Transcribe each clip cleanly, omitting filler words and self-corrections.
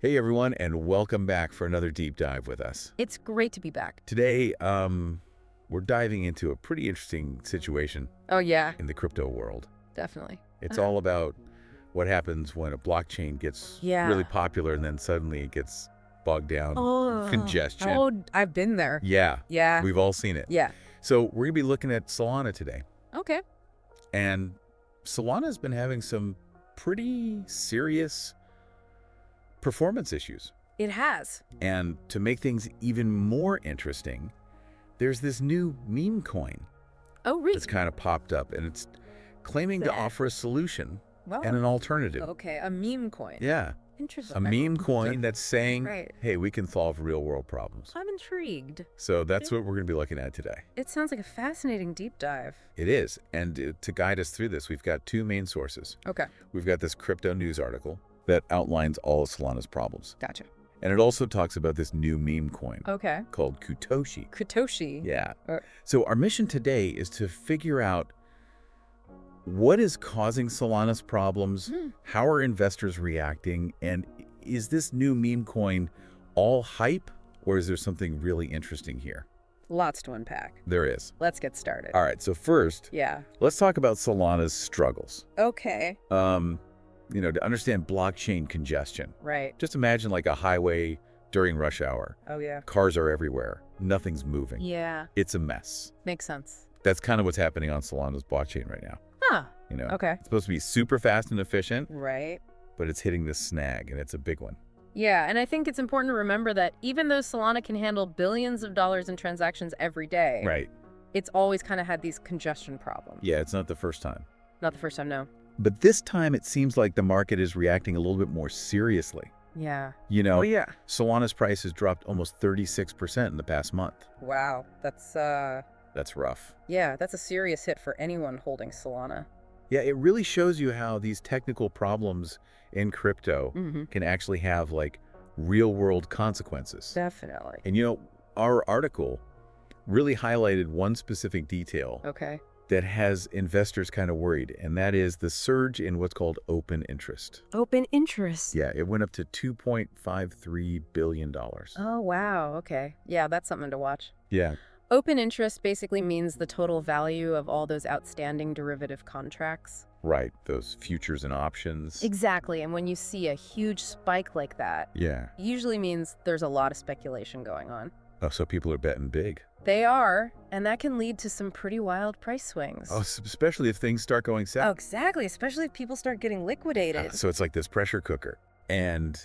Hey everyone, and welcome back for another deep dive with us. It's great to be back. Today, we're diving into a pretty interesting situation Oh, yeah, in the crypto world. definitely. It's all about what happens when a blockchain gets Yeah. really popular and then suddenly it gets bogged down. Oh, Congestion. Oh, I've been there. Yeah, Yeah. we've all seen it. Yeah. So we're going to be looking at Solana today. Okay. And Solana's been having some pretty serious performance issues. It has. And to make things even more interesting, there's this new meme coin Oh, really? that's kind of popped up, and it's claiming to That- offer a solution Well, and an alternative. okay, a meme coin. Yeah, Interesting. a meme coin that's saying, Right. hey, we can solve real-world problems. I'm intrigued. So that's what we're going to be looking at today. It sounds like a fascinating deep dive. It is. And to guide us through this, we've got two main sources. Okay. We've got this crypto news article that outlines all of Solana's problems. Gotcha. And it also talks about this new meme coin Okay. called Cutoshi. Cutoshi. Yeah. Uh, So our mission today is to figure out what is causing Solana's problems, how are investors reacting, and is this new meme coin all hype, or is there something really interesting here? Lots to unpack. There is. Let's get started. All right, so first, Yeah. let's talk about Solana's struggles. Okay. To understand blockchain congestion. Right. Just imagine like a highway during rush hour. Oh, yeah. Cars are everywhere. Nothing's moving. Yeah. It's a mess. Makes sense. That's kind of what's happening on Solana's blockchain right now. Huh. Okay. It's supposed to be super fast and efficient, Right. but it's hitting this snag, and it's a big one. Yeah, and I think it's important to remember that even though Solana can handle billions of dollars in transactions every day, Right. it's always kind of had these congestion problems. Yeah, it's not the first time. Not the first time, no. But this time, it seems like the market is reacting a little bit more seriously. Yeah. Oh, yeah. Solana's price has dropped almost 36% in the past month. Wow. That's, That's rough. yeah, that's a serious hit for anyone holding Solana. Yeah, it really shows you how these technical problems in crypto Mm-hmm. can actually have, like, real-world consequences. Definitely. And, our article really highlighted one specific detail Okay. that has investors kind of worried, and that is the surge in what's called open interest. Open interest. Yeah, it went up to $2.53 billion. Oh, wow. Okay. Yeah, that's something to watch. Yeah, Open interest basically means the total value of all those outstanding derivative contracts. right. Those futures and options. Exactly. And when you see a huge spike like that, Yeah. usually means there's a lot of speculation going on. Oh, so people are betting big. They are, and that can lead to some pretty wild price swings. Oh, especially if things start going Oh, south. exactly, especially if people start getting liquidated. So it's like this pressure cooker. And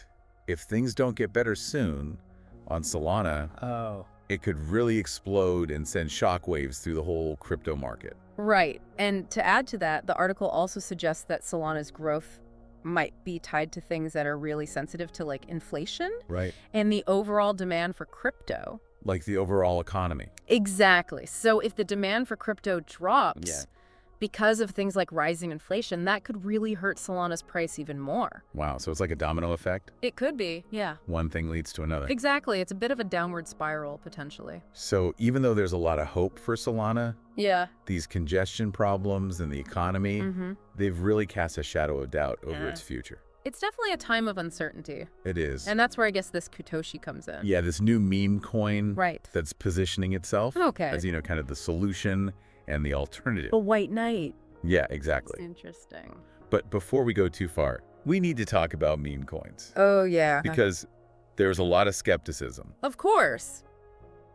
if things don't get better soon on Solana, Oh. it could really explode and send shockwaves through the whole crypto market. Right, and to add to that, the article also suggests that Solana's growth might be tied to things that are really sensitive to, like, inflation Right. and the overall demand for crypto. Like the overall economy. Exactly. So if the demand for crypto drops Yeah. because of things like rising inflation, that could really hurt Solana's price even more. Wow, so it's like a domino effect. It could be, yeah. One thing leads to another. Exactly. It's a bit of a downward spiral, potentially. So even though there's a lot of hope for Solana, Yeah. these congestion problems in the economy, Mm-hmm. they've really cast a shadow of doubt over Yeah. its future. It's definitely a time of uncertainty. It is. And that's where I guess this Cutoshi comes in. Yeah, this new meme coin Right. that's positioning itself Okay. as, kind of the solution and the alternative. The White Knight. Yeah, exactly. Interesting. But before we go too far, we need to talk about meme coins Oh, yeah. because there's a lot of skepticism, Of course.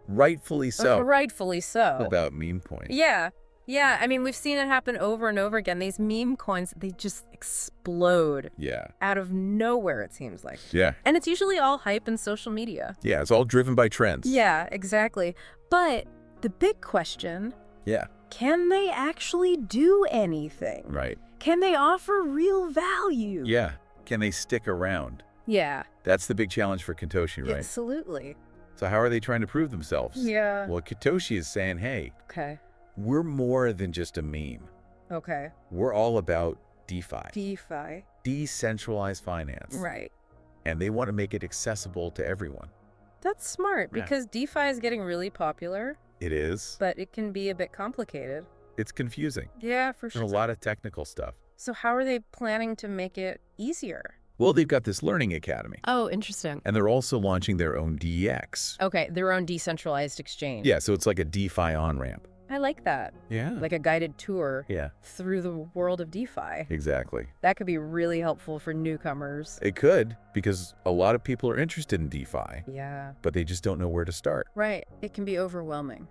rightfully so, Rightfully so. about meme coins. Yeah. Yeah, I mean, we've seen it happen over and over again. These meme coins, they just explode Yeah. out of nowhere, it seems like. Yeah. And it's usually all hype and social media. Yeah, it's all driven by trends. Yeah, exactly. But the big question, Yeah, can they actually do anything? right. Can they offer real value? Yeah. Can they stick around? Yeah. That's the big challenge for Cutoshi, right? Absolutely. So how are they trying to prove themselves? Yeah. Well, Cutoshi is saying, hey, Okay. we're more than just a meme. Okay. We're all about DeFi, DeFi. decentralized finance. Right. And they want to make it accessible to everyone. That's smart Yeah. because DeFi is getting really popular, It is. but it can be a bit complicated. It's confusing. Yeah, for There's sure. a lot of technical stuff. So how are they planning to make it easier? Well, they've got this learning academy. Oh, interesting. And they're also launching their own DEX. Okay, their own decentralized exchange. Yeah, so it's like a DeFi on-ramp. I like that. Yeah. Like a guided tour Yeah, through the world of DeFi. exactly. That could be really helpful for newcomers. It could, because a lot of people are interested in DeFi, Yeah. but they just don't know where to start. Right. It can be overwhelming.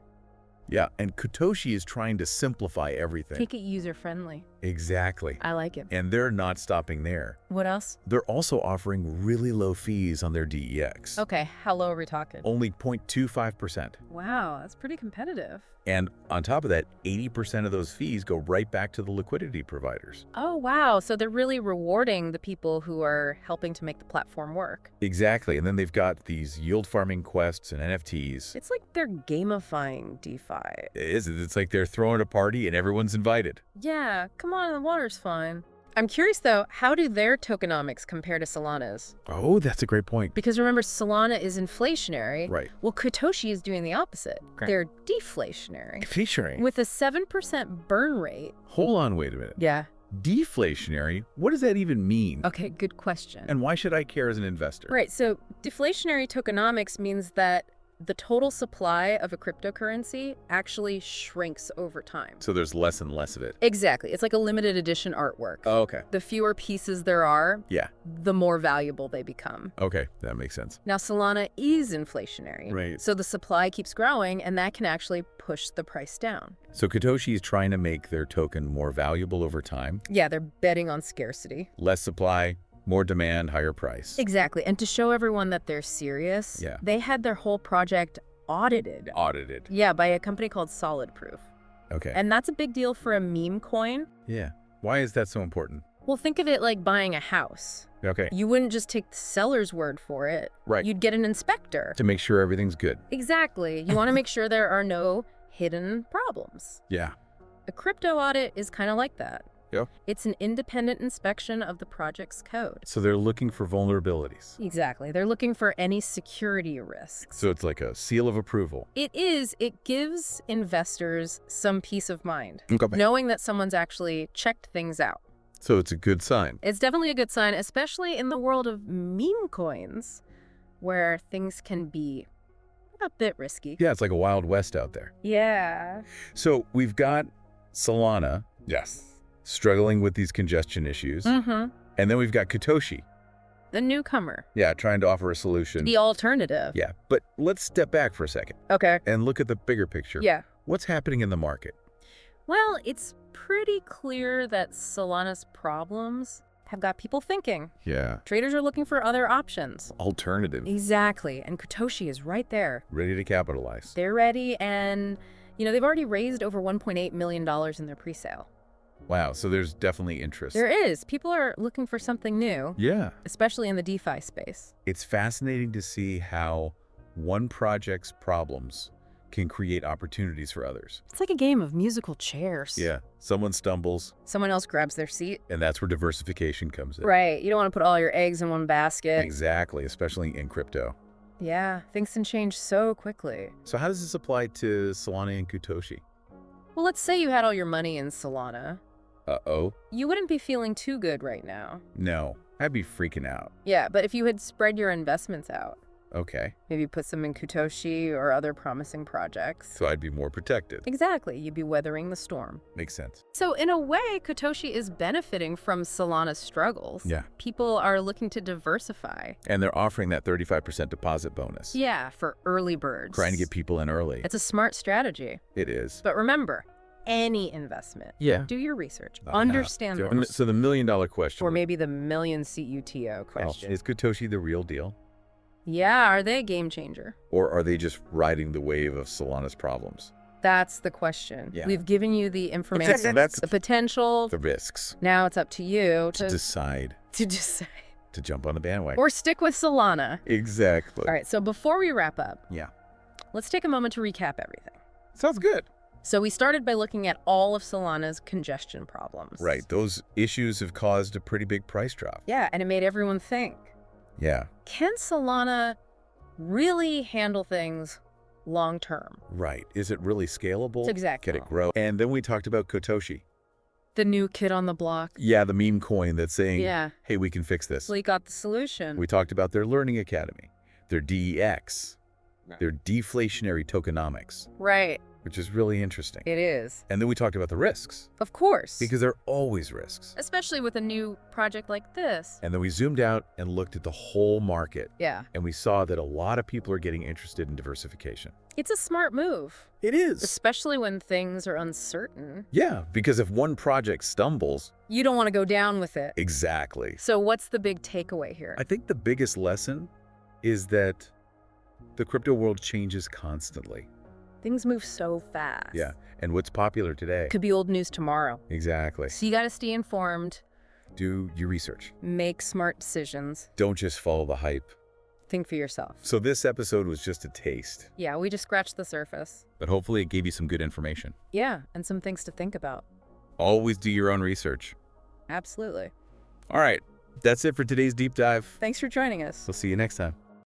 Yeah, and Cutoshi is trying to simplify everything. Make it user-friendly. Exactly. I like it. And they're not stopping there. What else? They're also offering really low fees on their DEX. Okay, how low are we talking? Only 0.25%. Wow, that's pretty competitive. And on top of that, 80% of those fees go right back to the liquidity providers. Oh, wow. So they're really rewarding the people who are helping to make the platform work. Exactly. And then they've got these yield farming quests and NFTs. It's like they're gamifying DeFi. It is. It's like they're throwing a party and everyone's invited. Yeah, come on, the water's fine. I'm curious, though, how do their tokenomics compare to Solana's? Oh, that's a great point. Because remember, Solana is inflationary. Right. Well, Cutoshi is doing the opposite. Okay. They're deflationary. Deflationary. With a 7% burn rate. Hold on, wait a minute. Yeah. Deflationary? What does that even mean? Okay, good question. And why should I care as an investor? Right, so deflationary tokenomics means that the total supply of a cryptocurrency actually shrinks over time. So there's less and less of it. Exactly. It's like a limited edition artwork. Oh, okay. The fewer pieces there are, Yeah. the more valuable they become. Okay, that makes sense. Now, Solana is inflationary. Right. So the supply keeps growing, and that can actually push the price down. So Cutoshi is trying to make their token more valuable over time. Yeah, they're betting on scarcity. Less supply, more demand, higher price. Exactly. And to show everyone that they're serious, Yeah. they had their whole project audited. Audited. Yeah, by a company called Solid Proof. Okay. And that's a big deal for a meme coin. Yeah. Why is that so important? Well, think of it like buying a house. Okay. You wouldn't just take the seller's word for it. Right. You'd get an inspector. To make sure everything's good. Exactly. You want to make sure there are no hidden problems. Yeah. A crypto audit is kind of like that. Yeah. It's an independent inspection of the project's code. So they're looking for vulnerabilities. Exactly. They're looking for any security risks. So it's like a seal of approval. It gives investors some peace of mind, Okay. knowing that someone's actually checked things out. So it's a good sign. It's definitely a good sign, especially in the world of meme coins, where things can be a bit risky. Yeah, it's like a Wild West out there. Yeah. So we've got Solana. Yes. Struggling with these congestion issues. Mm-hmm. And then we've got Cutoshi. The newcomer. Yeah, trying to offer a solution. The alternative. Yeah, but let's step back for a second Okay. and look at the bigger picture. Yeah. What's happening in the market? Well, it's pretty clear that Solana's problems have got people thinking. Yeah. Traders are looking for other options. Alternative. Exactly. And Cutoshi is right there. Ready to capitalize. They're ready, and, they've already raised over $1.8 million in their pre-sale. Wow, so there's definitely interest. There is. People are looking for something new, Yeah. especially in the DeFi space. It's fascinating to see how one project's problems can create opportunities for others. It's like a game of musical chairs. Yeah. Someone stumbles, Someone else grabs their seat. and that's where diversification comes in. Right. You don't want to put all your eggs in one basket. Exactly, especially in crypto. Yeah. Things can change so quickly. So how does this apply to Solana and Cutoshi? Well, let's say you had all your money in Solana. Uh-oh. You wouldn't be feeling too good right now. No, I'd be freaking out. Yeah, but if you had spread your investments out, Okay, maybe put some in Cutoshi or other promising projects. so I'd be more protected. Exactly. You'd be weathering the storm. Makes sense. So in a way, Cutoshi is benefiting from Solana's struggles. Yeah. People are looking to diversify. And they're offering that 35% deposit bonus. Yeah, for early birds. Trying to get people in early. It's a smart strategy. It is. But remember, any investment, Yeah. do your research. Uh-huh. Understand the risks. So the million-dollar question. Or maybe the million CUTO Oh, question. is Cutoshi the real deal? Yeah, are they a game changer? Or are they just riding the wave of Solana's problems? That's the question. Yeah. We've given you the information, Exactly. That's the potential. the risks. Now it's up to you To decide to decide. to jump on the bandwagon. Or stick with Solana. Exactly. All right, so before we wrap up, Yeah. let's take a moment to recap everything. Sounds good. So we started by looking at all of Solana's congestion problems. Right. Those issues have caused a pretty big price drop. Yeah, and it made everyone think, Yeah. can Solana really handle things long term? Right. Is it really scalable? Exactly. Can it grow? And then we talked about Cutoshi. The new kid on the block. Yeah, the meme coin that's saying, Yeah. hey, we can fix this. So he got the solution. We talked about their Learning Academy, their DEX, their deflationary tokenomics, Right. which is really interesting. It is. And then we talked about the risks, Of course. because there are always risks. Especially with a new project like this. And then we zoomed out and looked at the whole market, Yeah. and we saw that a lot of people are getting interested in diversification. It's a smart move. It is. Especially when things are uncertain. Yeah, because if one project stumbles... You don't want to go down with it. Exactly. So what's the big takeaway here? I think the biggest lesson is that the crypto world changes constantly. Things move so fast. Yeah, and what's popular today... Could be old news tomorrow. Exactly. So you got to stay informed. Do your research. Make smart decisions. Don't just follow the hype. Think for yourself. So this episode was just a taste, Yeah, we just scratched the surface. but hopefully it gave you some good information. Yeah, and some things to think about. Always do your own research. Absolutely. All right, that's it for today's deep dive. Thanks for joining us. We'll see you next time.